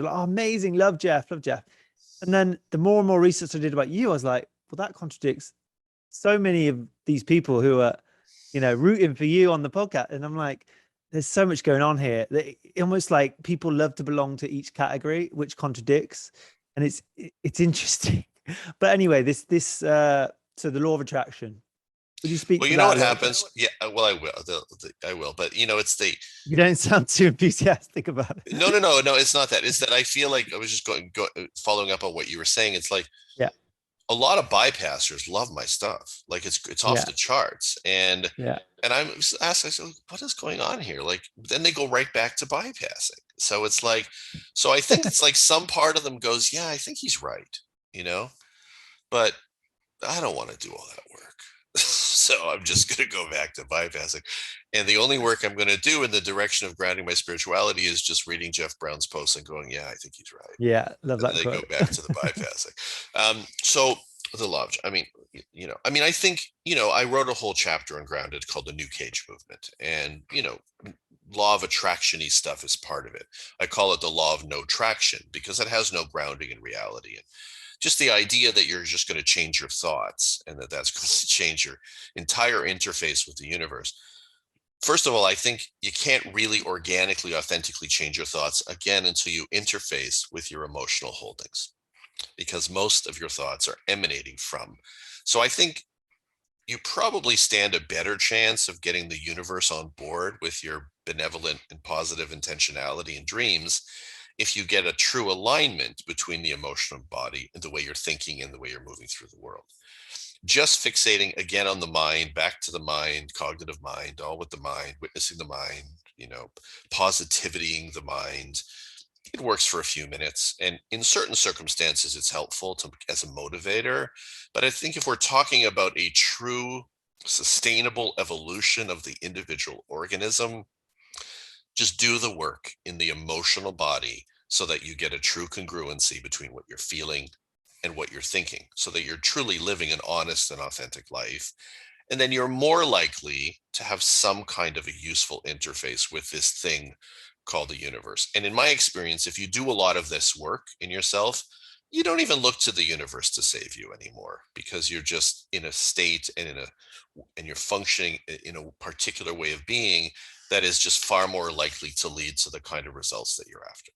They're like, oh, amazing, love Jeff, love Jeff. And then the more and more research I did about you, I was like, well, that contradicts so many of these people who are, rooting for you on the podcast. And I'm like, there's so much going on here that almost like people love to belong to each category, which contradicts. And it's interesting. But anyway, so the law of attraction. Would you speak Well, to you know that what a little bit? happens? Yeah, well, I will. I will. But it's the You don't sound too enthusiastic about it. no. It's not that. It's that I feel like I was just following up on what you were saying. It's like Yeah, a lot of bypassers love my stuff. Like it's off yeah, the charts, and yeah. I'm asked, I said, what is going on here? Like then they go right back to bypassing. So it's like, so I think it's like some part of them goes, yeah, I think he's right, you know, but I don't want to do all that work. So I'm just going to go back to bypassing. And the only work I'm going to do in the direction of grounding my spirituality is just reading Jeff Brown's posts and going, yeah, I think he's right. Yeah, love And that then they go quote. back to the bypassing. So the love, I think, I wrote a whole chapter on Grounded called the New Cage Movement. And, law of attraction-y stuff is part of it. I call it the law of no traction because it has no grounding in reality. And just the idea that you're just going to change your thoughts and that's going to change your entire interface with the universe. First of all, I think you can't really organically, authentically change your thoughts again until you interface with your emotional holdings, because most of your thoughts are emanating from. So I think you probably stand a better chance of getting the universe on board with your benevolent and positive intentionality and dreams if you get a true alignment between the emotional body and the way you're thinking and the way you're moving through the world. Just fixating again on the mind, back to the mind, cognitive mind, all with the mind, witnessing the mind, positivitying the mind. It works for a few minutes. And in certain circumstances, it's helpful as a motivator. But I think if we're talking about a true sustainable evolution of the individual organism, just do the work in the emotional body so that you get a true congruency between what you're feeling and what you're thinking, so that you're truly living an honest and authentic life. And then you're more likely to have some kind of a useful interface with this thing called the universe. And in my experience, if you do a lot of this work in yourself, you don't even look to the universe to save you anymore, because you're just in a state and you're functioning in a particular way of being that is just far more likely to lead to the kind of results that you're after.